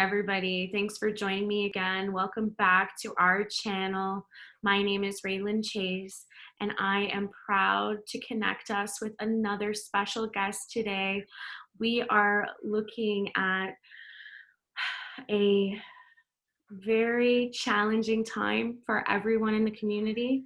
everybody. Thanks for joining me again. Welcome back to our channel. My name is Raelynn Chase, and I am proud to connect us with another special guest today. We are looking at a very challenging time for everyone in the community.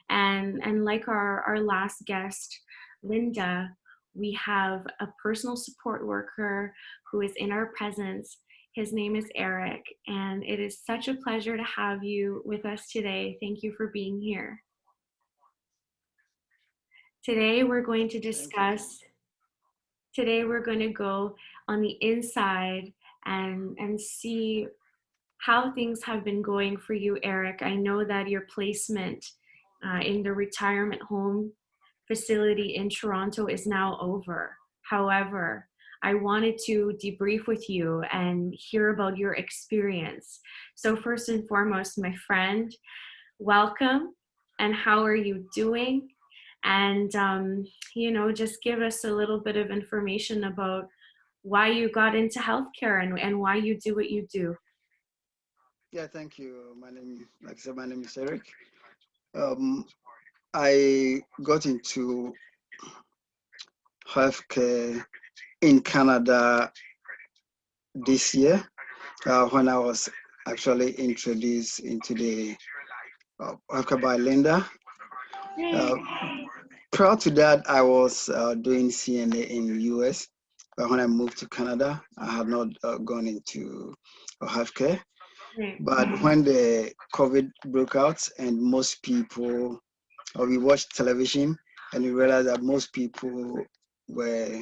And like our last guest, Linda, we have a personal support worker who is in our presence. His name is Eric, and it is such a pleasure to have you with us today. Thank you for being here. Today we're going to go on the inside and see how things have been going for you, Eric. I know that your placement in the retirement home facility in Toronto is now over. However, I wanted to debrief with you and hear about your experience. So first and foremost, my friend, welcome, and how are you doing? And, just give us a little bit of information about why you got into healthcare and why you do what you do. Yeah, thank you. My name is Eric. I got into healthcare in Canada this year when I was actually introduced into the healthcare by Linda. Prior to that, I was doing CNA in US. But when I moved to Canada, I had not gone into healthcare. But when the COVID broke out and most people, we watched television and we realized that most people were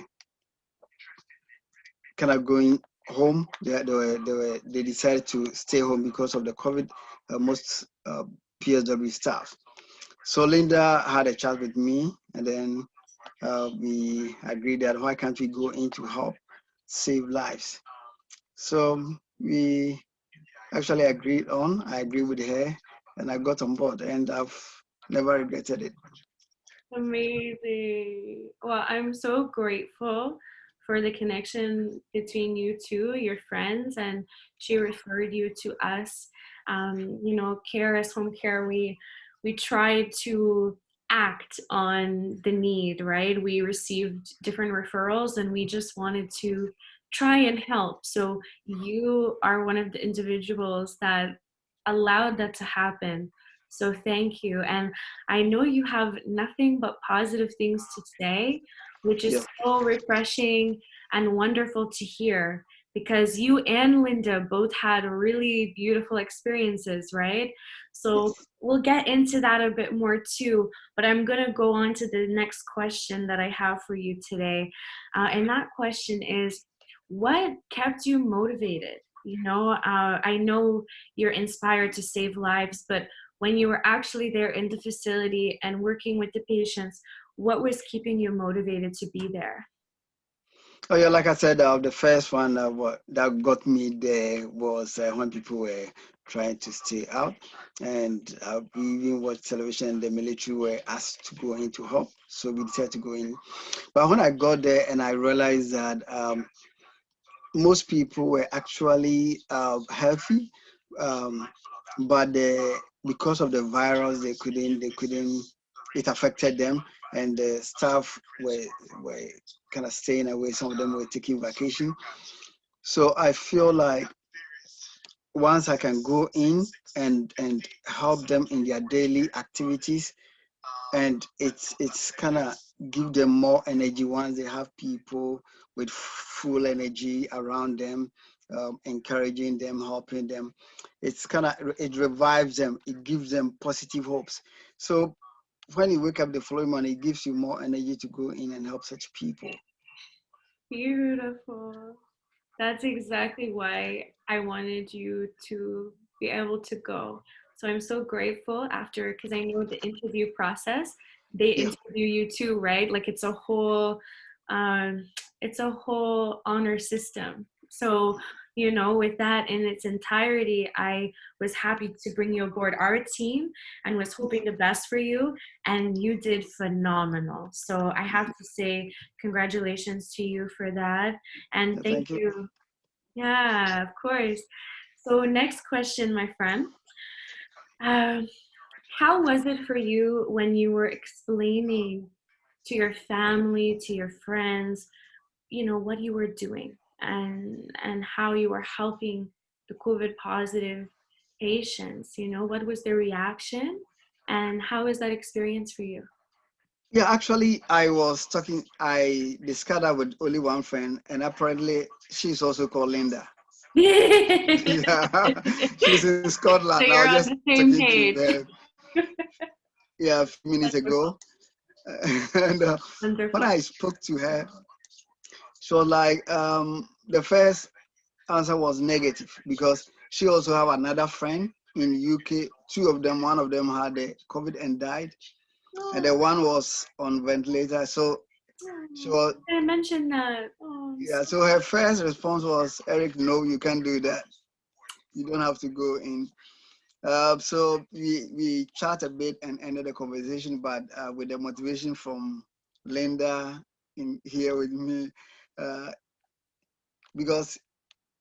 kind of going home. They decided to stay home because of the COVID. Most PSW staff. So Linda had a chat with me, and then we agreed that why can't we go in to help save lives? So we actually agreed on. I agreed with her, and I got on board, and I've never regretted it. Amazing. Well, I'm so grateful for the connection between you two, your friends, and she referred you to us. KRS Home Care, we tried to act on the need, right? We received different referrals and we just wanted to try and help. So you are one of the individuals that allowed that to happen. So thank you. And I know you have nothing but positive things to say, which is so refreshing and wonderful to hear, because you and Linda both had really beautiful experiences, right? So we'll get into that a bit more too, but I'm going to go on to the next question that I have for you today. And that question is, what kept you motivated? I know you're inspired to save lives, but when you were actually there in the facility and working with the patients, what was keeping you motivated to be there? Oh yeah, like I said, the first one that got me there was when people were trying to stay out, and we even watched television. The military were asked to go in to help, so we decided to go in. But when I got there and I realized that most people were actually healthy, but because of the virus, they couldn't. It affected them, and the staff were kind of staying away. Some of them were taking vacation. So I feel like once I can go in and help them in their daily activities, and it's kind of give them more energy once they have people with full energy around them, encouraging them, helping them. It revives them. It gives them positive hopes. So when you wake up the following morning, it gives you more energy to go in and help such people. Beautiful. That's exactly why I wanted you to be able to go. So I'm so grateful because I know the interview process, they interview you too, right? Like it's a whole honor system. So, with that in its entirety, I was happy to bring you aboard our team and was hoping the best for you. And you did phenomenal. So I have to say congratulations to you for that. And thank you. Yeah, of course. So next question, my friend. Um, how was it for you when you were explaining to your family, to your friends, what you were doing and how you were helping the COVID positive patients? What was their reaction and how is that experience for you? Yeah, actually, I discussed that with only one friend, and apparently she's also called Linda. Yeah, she's in So Scotland. I was you're on just the same talking to page. her, yeah, a few minutes Wonderful. ago. And when Wonderful. I spoke to her, she was like, the first answer was negative because she also have another friend in UK. Two of them, one of them had the COVID and died, and the Oh, one was on ventilator. So she oh, was, I mentioned that. Oh, I'm yeah. so So her first response was, Eric, no, you can't do that. You don't have to go in. So we chat a bit and ended the conversation, but with the motivation from Linda in here with me, uh, because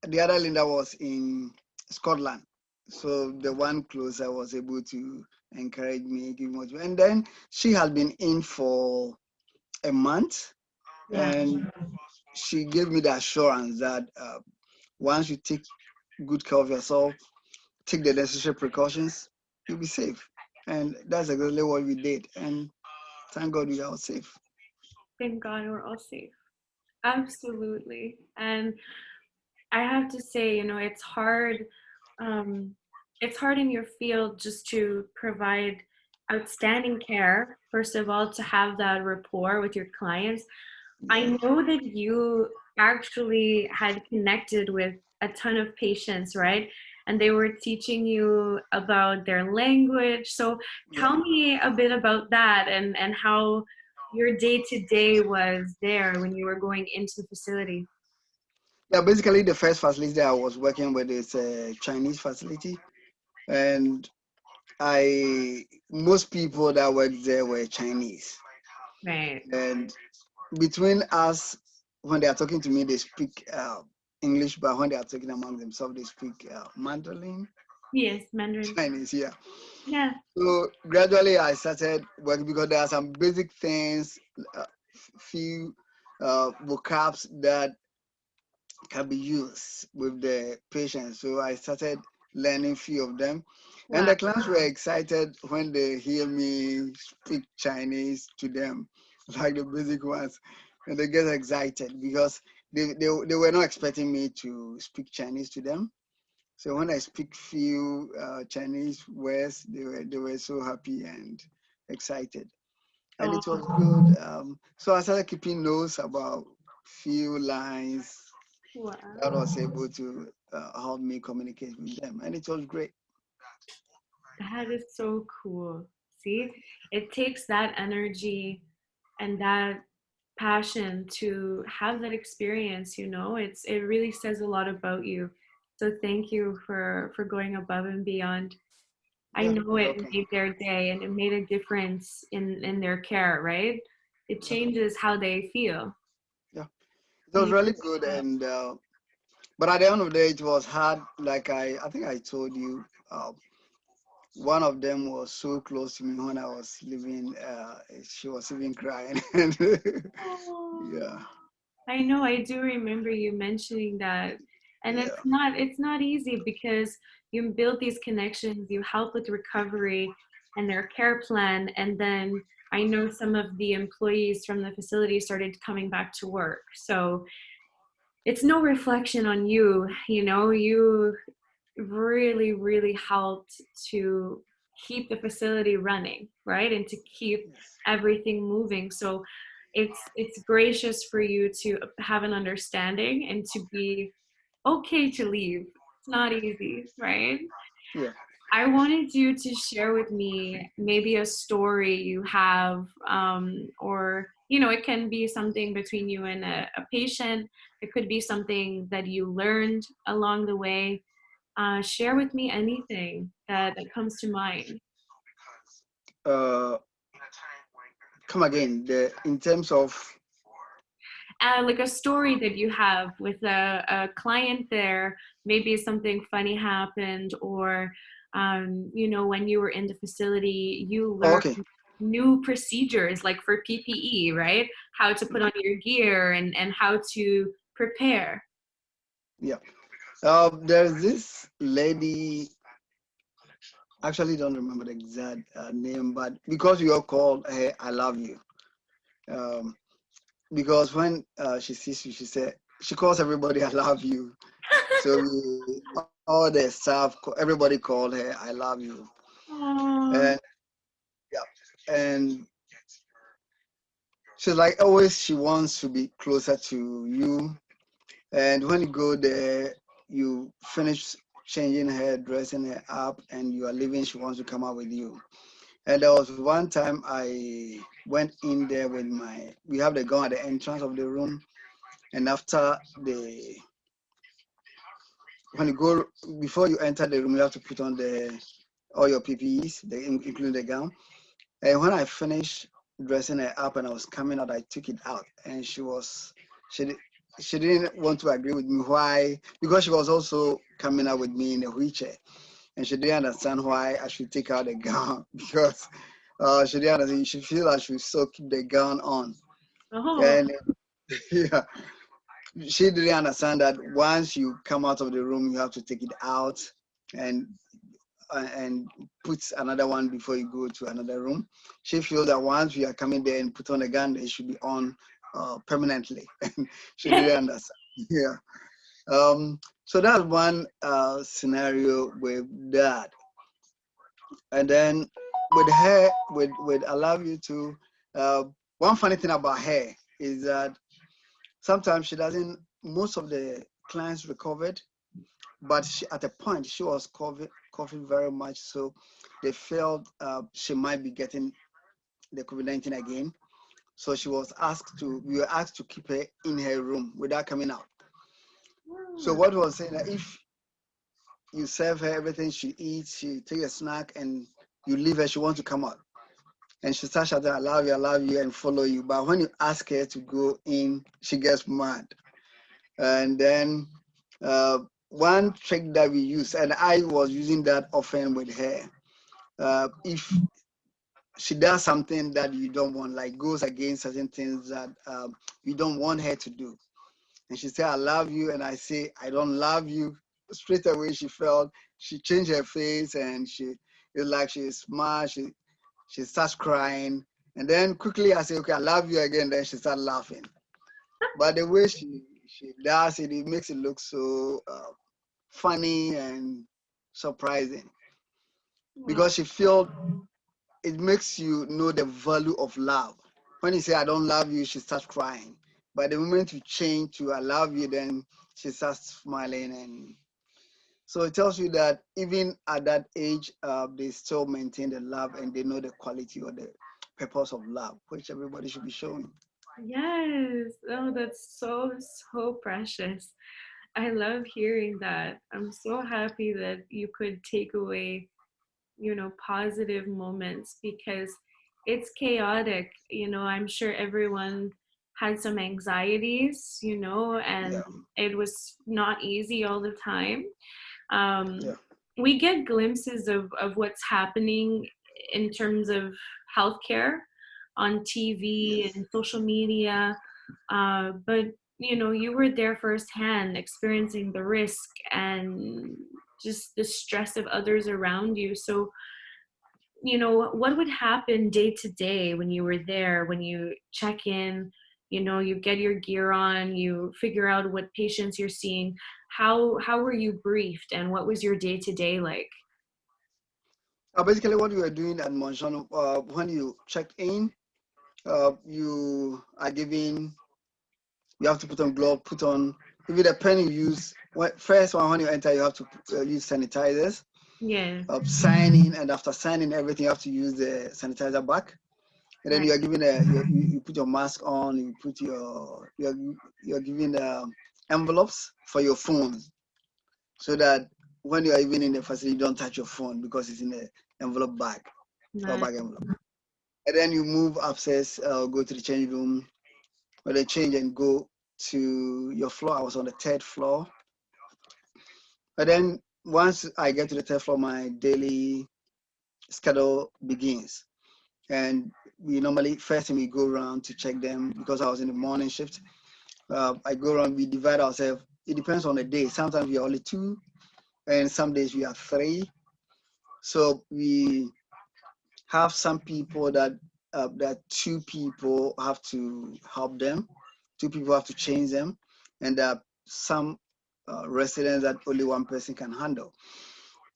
the other Linda was in Scotland. So the one closer was able to encourage me, give me motivation. And then she had been in for a month, yeah. and she gave me the assurance that once you take good care of yourself, take the necessary precautions, you'll be safe. And that's exactly what we did. And thank God we are safe. Thank God we're all safe. Absolutely. And I have to say, um, it's hard in your field just to provide outstanding care. First of all, to have that rapport with your clients. I Yeah. know that you actually had connected with a ton of patients, right? And they were teaching you about their language. So Yeah. tell me a bit about that and how your day to day was there when you were going into the facility. Yeah, basically the first facility that I was working with is a Chinese facility. And I most people that worked there were Chinese. Right. And between us, when they are talking to me, they speak English, but when they are talking among themselves, they speak Mandarin, Yes, Mandarin. Chinese. Yeah. Yeah. So gradually, I started working because there are some basic things, few vocabs that can be used with the patients. So I started learning few of them. And Wow. the clients were excited when they hear me speak Chinese to them, like the basic ones. And they get excited because they were not expecting me to speak Chinese to them. So when I speak few Chinese words, they were so happy and excited, and Oh, it was good. So I started keeping notes about few lines that wow. was able to help me communicate with them, and it was great. That is so cool. See, it takes that energy and that passion to have that experience, it really says a lot about you. So thank you for going above and beyond. I Yeah, know you're it welcome. made their day and it made a difference in their care, right? It Yeah, changes how they feel. yeah, it was You really good, and but at the end of the day, it was hard. Like I think I told you, one of them was so close to me when I was leaving. She was even crying, and Oh, yeah, I know, I do remember you mentioning that. And yeah, it's not easy because you build these connections, you help with recovery and their care plan, and then I know some of the employees from the facility started coming back to work. So it's no reflection on you, you really, really helped to keep the facility running, right? And to keep everything moving. So it's gracious for you to have an understanding and to be okay to leave. It's not easy, right? yeah. I wanted you to share with me maybe a story you have, or it can be something between you and a patient. It could be something that you learned along the way. Share with me anything that comes to mind. Uh, Come again. The in terms of like a story that you have with a client there. Maybe something funny happened, or you know, when you were in the facility, you Oh, learned okay. new procedures, like for PPE, right? How to put on your gear and how to prepare. Yeah. There's this lady, actually don't remember the exact name, but because we all called her I love you. Um, because when she sees you, she said, she calls everybody I love you. So all the staff, everybody called her I love you. Oh, And yeah, and she's like always, she wants to be closer to you. And when you go there, you finish changing her, dressing her up, and you are leaving, she wants to come out with you. And there was one time I went in there with we have the gun at the entrance of the room. And after when you go, before you enter the room, you have to put on all your PPEs, including the gown. And when I finished dressing her up and I was coming out, I took it out. And she, she didn't want to agree with me. Why? Because she was also coming out with me in a wheelchair. And she didn't understand why I should take out the gown because she didn't understand. She feel I should still keep the gown on. oh, And yeah, she didn't understand that once you come out of the room, you have to take it out and and put another one before you go to another room. She feels that once we are coming there and put on a gun, it should be on permanently. And she didn't understand. Yeah. So that's one scenario with that. And then with her, with I love you too. Uh, One funny thing about her is that sometimes she doesn't. Most of the clients recovered, but at a point she was coughing very much, so they felt she might be getting the COVID-19 again. So we were asked to keep her in her room without coming out. So what was saying that if you serve her everything she eats, she take a snack, and you leave her, she wants to come out. And she starts shouting, I love you, and follow you. But when you ask her to go in, she gets mad. And then uh, one trick that we use, and I was using that often with her, if she does something that you don't want, like goes against certain things that you don't want her to do, and she said, I love you, and I say, I don't love you, straight away she changed her face, and it's like she's smart, she starts crying. And then quickly I say, okay, I love you again. Then she starts laughing. But the way she does it, it makes it look so funny and surprising wow. because she feels it makes you know the value of love. When you say I don't love you, she starts crying. But the moment you change to I love you, then she starts smiling. And so it tells you that even at that age, they still maintain the love and they know the quality or the purpose of love, which everybody should be showing. Yes. Oh, that's so, so precious. I love hearing that. I'm so happy that you could take away, you know, positive moments because it's chaotic. You know, I'm sure everyone had some anxieties, you know, and Yeah, it was not easy all the time. yeah, We get glimpses of what's happening in terms of healthcare on TV yes. and social media, but you know, you were there firsthand, experiencing the risk and just the stress of others around you. So, you know, what would happen day to day when you were there, when you check in, you know, you get your gear on, you figure out what patients you're seeing. How were you briefed and what was your day to day like? Basically, what we were doing at Monshon, when you checked in, you are given, you have to put on glove, put on, even the pen you use. First one, when you enter, you have to use sanitizers. Yeah, Sign in, and after signing everything, you have to use the sanitizer back. And then right. you are given you put your mask on, you put you're given envelopes for your phones, so that when you are even in the facility, you don't touch your phone because it's in the envelope bag or Nice. bag envelope. And then you move upstairs, go to the change room, or they change and go to your floor. I was on the third floor. But then once I get to the third floor, my daily schedule begins. And we normally, first thing we go around to check them because I was in the morning shift. I go around, we divide ourselves. It depends on the day. Sometimes we are only two, and some days we are three. So we have some people that two people have to help them, two people have to change them, and there are some residents that only one person can handle.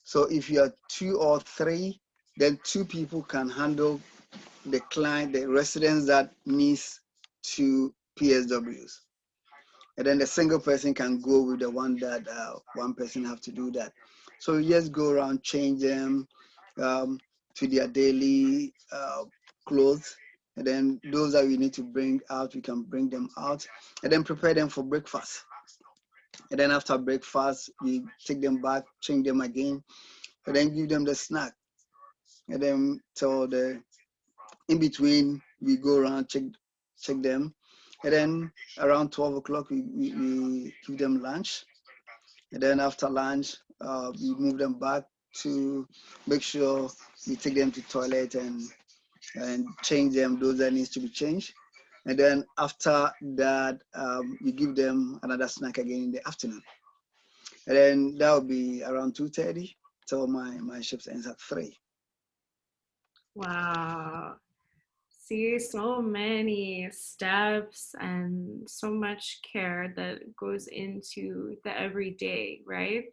So if you are two or three, then two people can handle the client, the residents that needs two PSWs. And then the single person can go with the one that one person have to do that. So you just go around, change them to their daily clothes. And then those that we need to bring out, we can bring them out. And then prepare them for breakfast. And then after breakfast, we take them back, change them again, and then give them the snack. And then till the in between, we go around, check them. And then around 12 o'clock, we give them lunch. And then after lunch, we move them back to make sure we take them to toilet and change them, those that needs to be changed. And then after that, we give them another snack again in the afternoon. And then that will be around 2:30 till my shift ends at 3. Wow. See, so many steps and so much care that goes into the everyday, right?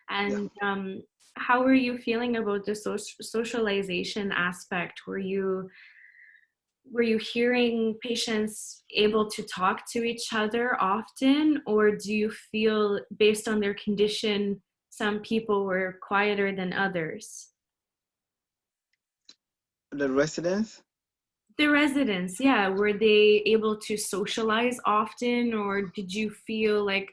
Yeah. And how were you feeling about the socialization aspect? Were you hearing patients able to talk to each other often, or do you feel based on their condition, some people were quieter than others? The residents, The residents, yeah, were they able to socialize often, or did you feel like,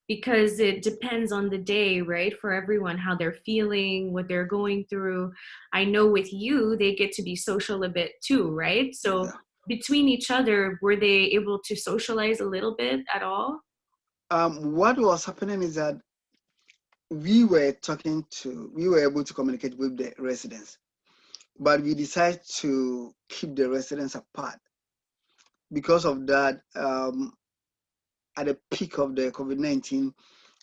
because it depends on the day, right, for everyone, how they're feeling, what they're going through. I know with you, they get to be social a bit too, right? So yeah. between each other, were they able to socialize a little bit at all? What was happening is that we were able to communicate with the residents, but we decided to keep the residents apart. Because of that, at the peak of the COVID-19,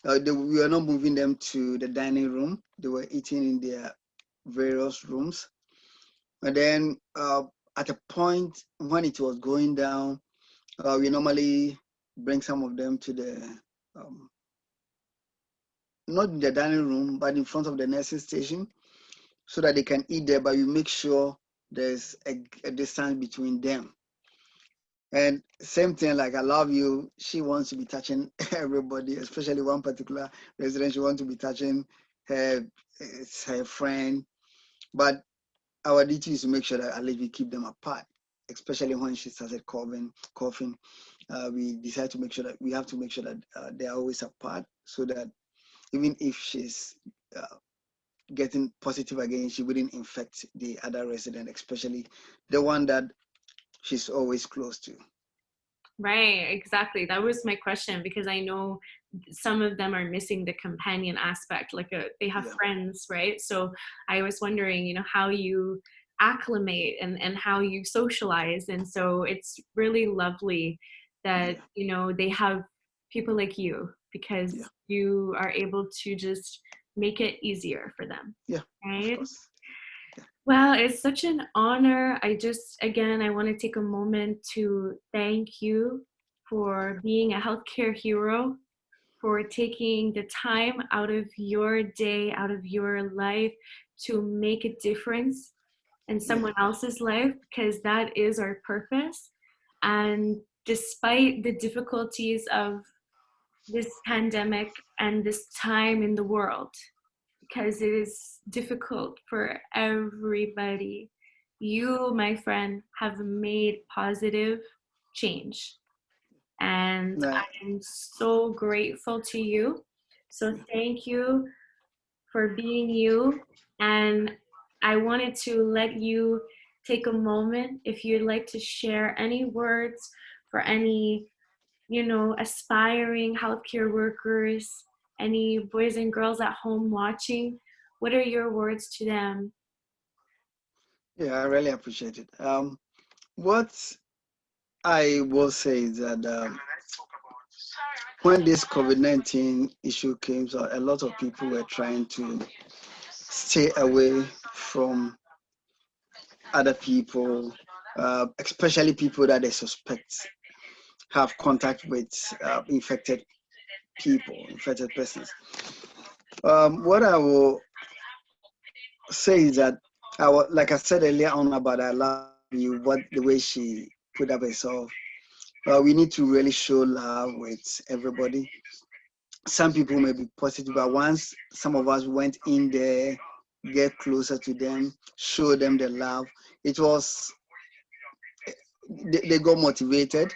we were not moving them to the dining room. They were eating in their various rooms. And then at a point when it was going down, we normally bring some of them to the, not in the dining room, but in front of the nursing station so that they can eat there, but we make sure there's a distance between them. And same thing, like I love you, she wants to be touching everybody, especially one particular resident, she wants to be touching her, it's her friend. But our duty is to make sure that at least we keep them apart, especially when she started coughing. We decided to make sure that we have to make sure that they are always apart so that even if she's getting positive again, she wouldn't infect the other resident, especially the one that she's always close to. Right, exactly. That was my question, because I know some of them are missing the companion aspect, like they have Yeah, friends, right? So I was wondering, how you acclimate and how you socialize. And so it's really lovely that, yeah, they have people like you, yeah, because you are able to just make it easier for them, yeah, of right? course. Yeah, Well, it's such an honor. Again, I want to take a moment to thank you for being a healthcare hero, for taking the time out of your day, out of your life to make a difference in yeah, someone else's life, because that is our purpose. And despite the difficulties of this pandemic and this time in the world, because it is difficult for everybody. You, my friend, have made positive change. And nah, I'm so grateful to you. So thank you for being you. And I wanted to let you take a moment if you'd like to share any words for any aspiring healthcare workers, any boys and girls at home watching, what are your words to them? Yeah, I really appreciate it. What I will say is that when this COVID-19 issue came, so a lot of people were trying to stay away from other people, especially people that they suspect have contact with infected people, infected persons. What I will say is that like I said earlier on about I love you, what the way she put up herself. We need to really show love with everybody. Some people may be positive, but once some of us went in there, get closer to them, show them the love, it was they got motivated,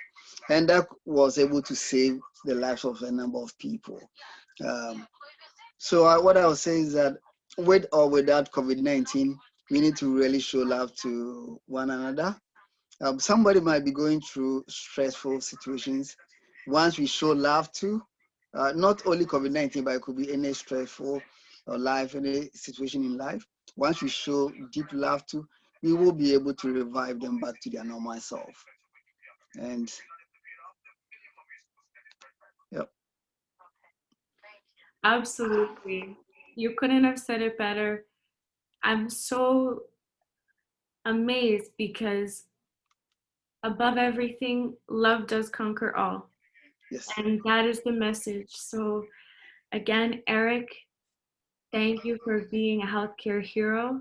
and that was able to save the lives of a number of people. Um, so what I would say is that with or without COVID-19, we need to really show love to one another. Somebody might be going through stressful situations. Once we show love to, not only COVID-19, but it could be any stressful life, any situation in life. Once we show deep love to, we will be able to revive them back to their normal self. And yeah, Absolutely. You couldn't have said it better. I'm so amazed because above everything, love does conquer all. yes, And that is the message. So, again, Eric, thank you for being a healthcare hero.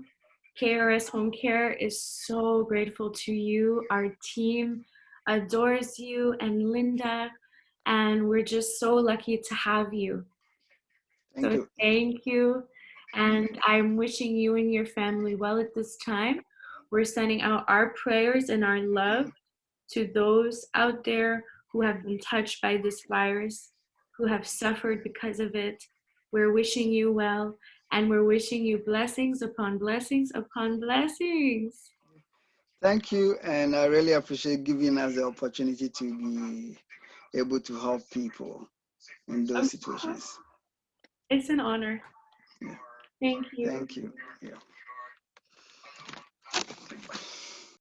KRS Home Care is so grateful to you. Our team adores you and Linda, and we're just so lucky to have you. thank So you. thank you. And I'm wishing you and your family well at this time. We're sending out our prayers and our love to those out there who have been touched by this virus, who have suffered because of it. We're wishing you well, and we're wishing you blessings upon blessings upon blessings. Thank you, and I really appreciate giving us the opportunity to be able to help people in those Of course, situations. it's an honor. Yeah, Thank you. thank you. Yeah.